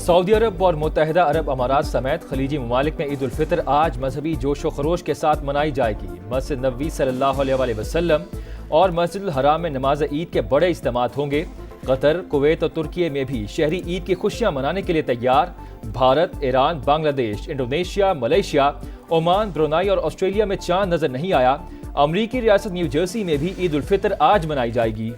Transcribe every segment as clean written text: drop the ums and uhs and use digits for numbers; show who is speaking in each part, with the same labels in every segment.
Speaker 1: Saudi अरब और मुत्तहिदा अरब अमारात समेत खलीजी ममालिक में ईद उल फितर आज मजहबी जोश व खरोश के साथ मनाई जाएगी। मस्जिद नबवी सल्लल्लाहु अलैहि वसल्लम और मस्जिद हराम में नमाज ईद के बड़े इज्तिमात होंगे। कतर, कुवैत और तुर्की में भी शहरी ईद की खुशियां मनाने के लिए तैयार। Bharat, Iran, Bangladesh, Indonesia, Malaysia, Oman, Brunei और ऑस्ट्रेलिया में चांद नजर नहीं आया। अमरीकी रियासत न्यू जर्सी में भी ईद उल फितर आज मनाई जाएगी।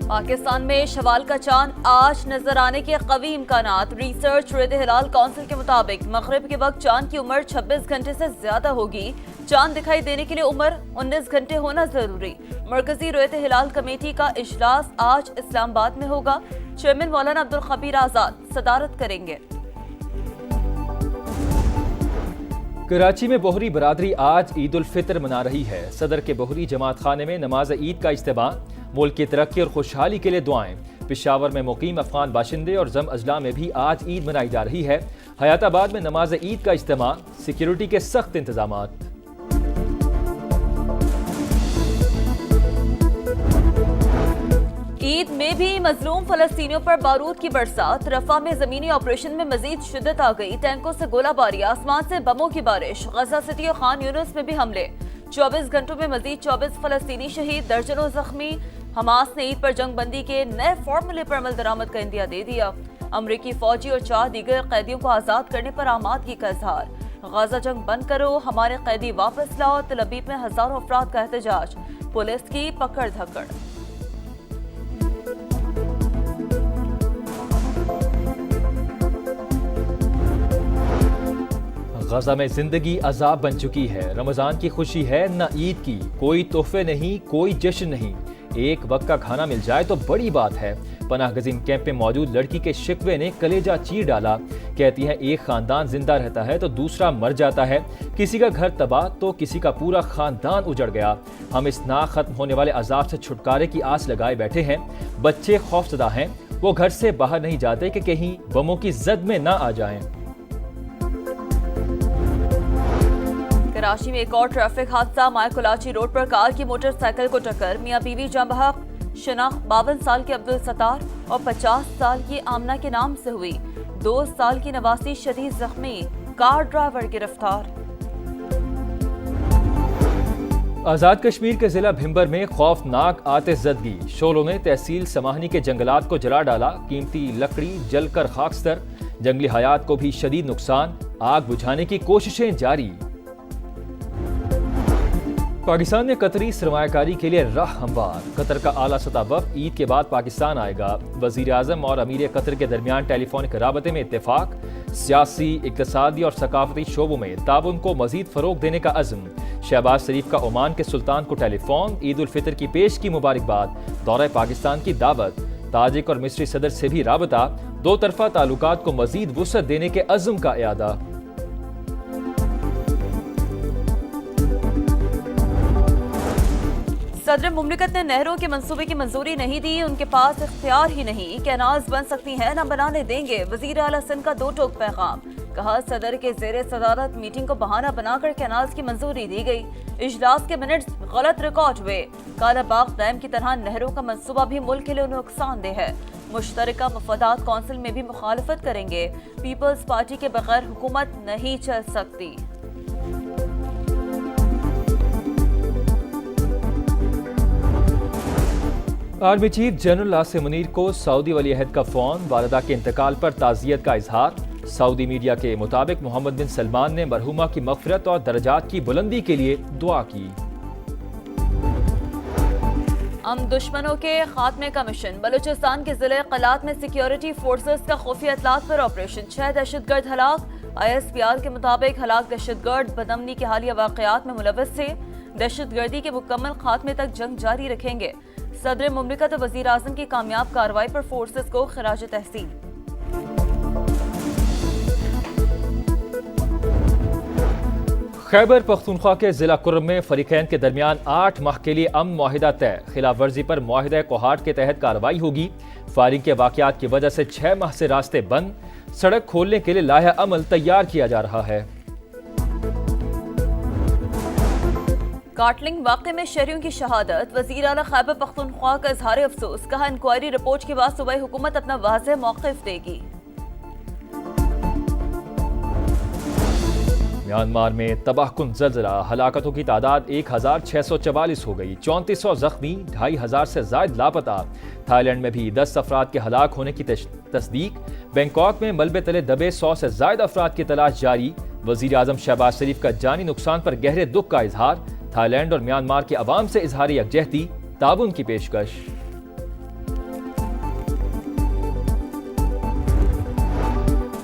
Speaker 2: पाकिस्तान में शवाल का चांद आज नजर आने के कवी इम्कानात। रिसर्च रेद हिलाल काउंसिल के मुताबिक मगरिब के वक्त चांद की उम्र 26 घंटे से ज्यादा होगी। चांद दिखाई देने के लिए उम्र 19 घंटे होना जरूरी। मरकजी रेद हिलाल कमेटी का इजलास आज इस्लामाबाद में होगा। चेयरमैन मौलाना अब्दुल खबीर आजाद सदारत करेंगे।
Speaker 1: कराची में बोहरी बरादरी आज ईद उल फितर मना रही है। सदर के बोहरी जमात खाने में नमाज ईद का इज्तिमा। मुल्क की तरक्की और खुशहाली के लिए दुआएं। पेशावर में मुकीम अफगान बाशिंदे और जम अजला में भी आज ईद मनाई जा रही है। हयाताबाद में नमाज ईद का इज्तिमा। सिक्योरिटी के सख्त इंतजामात।
Speaker 2: ईद में भी मजलूम फलस्तीनियों पर बारूद की बरसात। रफा में जमीनी ऑपरेशन में मजीद शिद्दत आ गई। टैंकों से गोलाबारी, आसमान से बमों की बारिश। गजा सिटी और खान यूनुस में भी हमले। 24 घंटों में मजीद 24 फलस्तीनी शहीद, दर्जनों जख्मी। हमास ने ईद पर जंग बंदी के नए फॉर्मूले पर अमल दरामद का इंदिया दे दिया। अमरीकी फौजी और 4 दीगर कैदियों को आजाद करने पर आमादगी का इजहार। गजा जंग बंद करो, हमारे कैदी वापस लाओ। तल अबीब में हजारों अफराद का एहतजाज। पुलिस की पकड़ धकड़।
Speaker 1: गजा में जिंदगी अजाब बन चुकी है। रमजान की खुशी है न ईद की। कोई तोहफे नहीं, कोई जश्न नहीं। एक वक्त का खाना मिल जाए तो बड़ी बात है। पनाह गजीन कैंप में मौजूद लड़की के शिकवे ने कलेजा चीर डाला। कहती है एक खानदान जिंदा रहता है तो दूसरा मर जाता है। किसी का घर तबाह तो किसी का पूरा खानदान उजड़ गया। हम इस ना खत्म होने वाले अजाब से छुटकारे की आस लगाए बैठे हैं। बच्चे खौफजदा हैं। वो घर से बाहर नहीं जाते कि कहीं बमों की जद में ना आ जाएं।
Speaker 2: कराची में एक और ट्रैफिक हादसा। मायकुलाची रोड पर कार की मोटरसाइकिल को टक्कर। मियां बीवी जंबहक शनाख्त 52 साल के अब्दुल सत्तार और 50 साल की आमना के नाम से हुई। 2 साल की नवासी शदीद जख्मी। कार ड्राइवर गिरफ्तार।
Speaker 1: आजाद कश्मीर के जिला भिंबर में खौफनाक आतिशज़दगी। शोलों ने तहसील समाहनी के जंगलात को जला डाला। कीमती लकड़ी जलकर खाकस्तर। जंगली हयात को भी शदीद नुकसान। आग बुझाने की कोशिशें जारी। पाकिस्तान ने कतरी सरमायाकारी के लिए राह हमवार। कतर का आला सतह वफ़द ईद के बाद पाकिस्तान आएगा। वज़ीर आज़म और अमीर कतर के दरमियान टेलीफोनिक राबते में इत्तेफाक। सियासी, इक़्तिसादी और सकाफती शोबों में ताउन को मजीद फ़रोग देने का अज़्म। शहबाज शरीफ का ओमान के सुल्तान को टेलीफोन। ईद उल फितर की पेश की मुबारकबाद। दौरे पाकिस्तान की दावत। ताजिक और मिस्री सदर से भी राबता। 2 तरफ़ा ताल्लुकात को मजीद वुसअत देने के अज़्म का इयादा।
Speaker 2: सदर मुमलिकत ने नहरों के मंसूबे की मंजूरी नहीं दी। उनके पास इख्तियार ही नहीं। कैनाल्स बन सकती हैं, न बनाने देंगे। वजीर आला सिंध का 2 टोक पैगाम। कहा सदर के जेर सदारत मीटिंग को बहाना बनाकर कैनाल्स की मंजूरी दी गई। इजलास के मिनट्स गलत रिकॉर्ड हुए। काला बाग डैम की तरह नहरों का मंसूबा भी मुल्क के लिए नुकसानदेह है। मुश्तरका मफादात कौंसिल में भी मुखालफत करेंगे। पीपल्स पार्टी के बगैर हुकूमत नहीं चल सकती।
Speaker 1: Army chief general Asim Munir को सऊदी वली अहद का फोन। वालिदा के इंतकाल पर ताज़ियत का इजहार। सऊदी मीडिया के मुताबिक मोहम्मद बिन सलमान ने मरहुमा की मग़फ़िरत और दर्जात की बुलंदी के लिए दुआ की।
Speaker 2: दुश्मनों के खात्मे का मिशन। बलूचिस्तान के जिले कलात में सिक्योरिटी फोर्सेस का खुफिया इत्तलात पर ऑपरेशन। 6 दहशतगर्द हलाक। ISPR के मुताबिक हलाक दहशतगर्द बदअमनी के हालिया वाक़यात में मुलव्वस थे। दहशतगर्दी के मुकम्मल खात्मे तक जंग जारी रखेंगे। सदर मुमलिकत और वज़ीर आज़म की कामयाब कार्रवाई पर फोर्सेस को खिराज तहसीन।
Speaker 1: खैबर पख्तूनख्वा के जिला कुर्म में फरीकैन के दरमियान 8 माह के लिए अमन मुआहिदा तय। खिलाफ वर्जी पर मुआहिदा कोहाट के तहत कार्रवाई होगी। फायरिंग के वाक़यात की वजह से 6 माह से रास्ते बंद। सड़क खोलने के लिए लाया अमल तैयार किया जा रहा है।
Speaker 2: काटलिंग वाक़े में शहरियों की शहादत, वज़ीर आला खैबर पख्तूनख्वा का इजहार अफसोस, कहा इंक्वायरी रिपोर्ट के बाद सूबाई हुकूमत अपना वाज़ेह मौक़िफ़ देगी।
Speaker 1: म्यांमार में तबाहकुन ज़लज़ला, हलाकतों की तादाद 1644 हो गई, 3400 जख्मी, 2500 से ज़ायद लापता। थाईलैंड में भी 10 अफराद के हलाक होने की तस्दीक। बैंकॉक में मलबे तले दबे 100 से ज़ायद अफराद की तलाश जारी। वज़ीर आज़म शहबाज शरीफ का जानी नुकसान पर गहरे दुख का इजहार। थाईलैंड और म्यांमार के अवाम से इजहार यकजहती, ताबुन की पेशकश।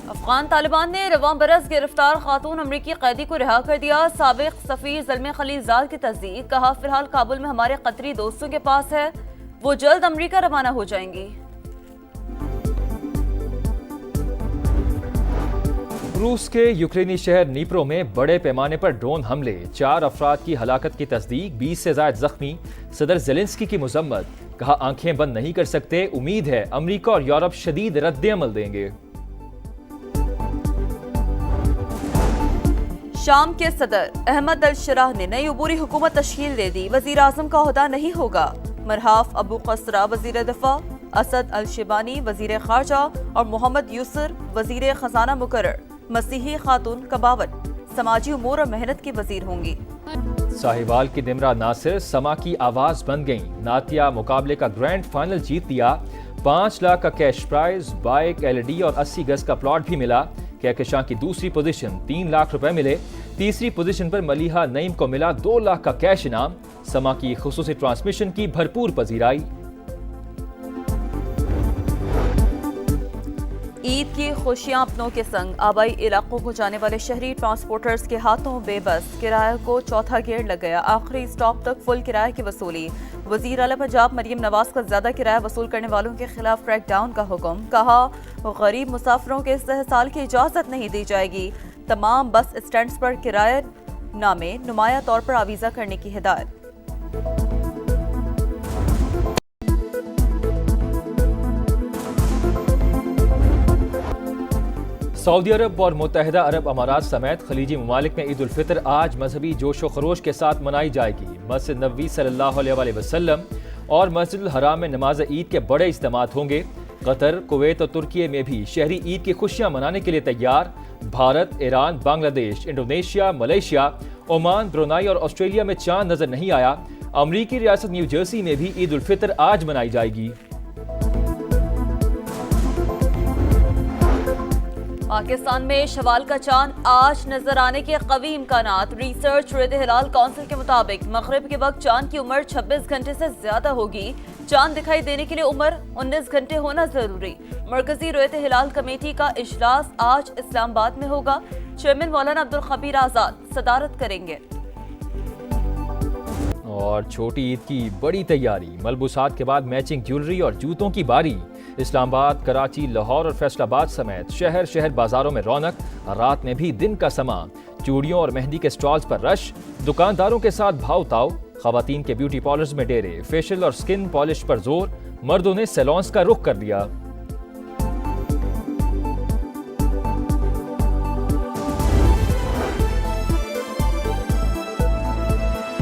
Speaker 2: अफगान तालिबान ने रवां बरस गिरफ्तार खातून अमरीकी कैदी को रिहा कर दिया। साबिक सफीर ज़ल्मे खलीलजाद की तस्दीक, कहा फिलहाल काबुल में हमारे कतरी दोस्तों के पास है, वो जल्द अमरीका रवाना हो जाएंगी।
Speaker 1: रूस के यूक्रेनी शहर नीप्रो में बड़े पैमाने पर ड्रोन हमले, 4 अफराद की हलाकत की तस्दीक, 20 से ज़ायद जख्मी। सदर ज़ेलेंस्की की मुज़म्मत, कहा आंखें बंद नहीं कर सकते, उम्मीद है अमरीका और यूरोप शदीद रद्द-ए-अमल देंगे।
Speaker 2: शाम के सदर अहमद अल शराह ने नई अबूरी हुकूमत तश्कील दे दी, वज़ीर आज़म का ओहदा नहीं होगा। मरहाफ अबू कसरा वज़ीर दफ़ा, असद अल शिबानी वज़ीर ख़ारजा और मोहम्मद यूसर वज़ीर ख़जाना मुकर्रर। मसीही खातून कबावत समाजी उमूर और मेहनत की वज़ीर होंगी।
Speaker 1: साहिवाल की निमरा नासिर समा की आवाज बन गई, नातिया मुकाबले का ग्रैंड फाइनल जीत लिया। 5 लाख का कैश प्राइज, बाइक, LED और 80 गज का प्लॉट भी मिला। कहकशां की दूसरी पोजीशन, 3 लाख रुपए मिले। तीसरी पोजीशन पर मलिहा नईम को मिला 2 लाख का कैश इनाम। समा की खुसूसी ट्रांसमिशन की भरपूर पजीराई।
Speaker 2: ईद की खुशियां अपनों के संग, आबाई इलाकों को जाने वाले शहरी ट्रांसपोर्टर्स के हाथों बेबस, किराए को चौथा गेड़ लग गया, आखिरी स्टॉप तक फुल किराए की वसूली। वज़ीर आला पंजाब मरियम नवाज का ज्यादा किराया वसूल करने वालों के खिलाफ क्रैकडाउन का हुक्म, कहा गरीब मुसाफिरों के इस्तेहसाल की इजाजत नहीं दी जाएगी। तमाम बस स्टैंड्स पर किराए नामे नुमाया तौर पर आवीजा करने की हिदायत।
Speaker 1: सऊदी अरब और मुत्तहिदा अरब अमारात समेत खलीजी ममालिक में ईद उल फितर आज मजहबी जोश व खरोश के साथ मनाई जाएगी। मस्जिद नबवी सल्लल्लाहु अलैहि वसल्लम और मस्जिद हराम में नमाज ईद के बड़े इज्तिमात होंगे। कतर, कुवैत और तुर्की में भी शहरी ईद की खुशियां मनाने के लिए तैयार। Bharat, Iran, Bangladesh, Indonesia, Malaysia, Oman, Brunei और ऑस्ट्रेलिया में चांद नजर नहीं आया। अमरीकी रियासत न्यू जर्सी में भी ईद उल फितर आज मनाई जाएगी।
Speaker 2: पाकिस्तान में शवाल का चांद आज नजर आने के कवी इम्कानात। रिसर्च रेद हिलाल काउंसिल के मुताबिक मगरिब के वक्त चांद की उम्र 26 घंटे से ज्यादा होगी। चांद दिखाई देने के लिए उम्र 19 घंटे होना जरूरी। मरकजी रेद हिलाल कमेटी का इजलास आज इस्लामाबाद में होगा। चेयरमैन मौलाना अब्दुल खबीर आजाद सदारत करेंगे।
Speaker 1: और छोटी ईद की बड़ी तैयारी, मलबूसात के बाद मैचिंग ज्वेलरी और जूतों की बारी। इस्लामाबाद, कराची, लाहौर और फैसलाबाद समेत शहर शहर बाजारों में रौनक। रात में भी दिन का समा, चूड़ियों और मेहंदी के स्टॉल्स पर रश। दुकानदारों के साथ भाव ताव। खवातीन के ब्यूटी पार्लर्स में डेरे, फेशियल और स्किन पॉलिश पर जोर। मर्दों ने सैलून्स का रुख कर दिया।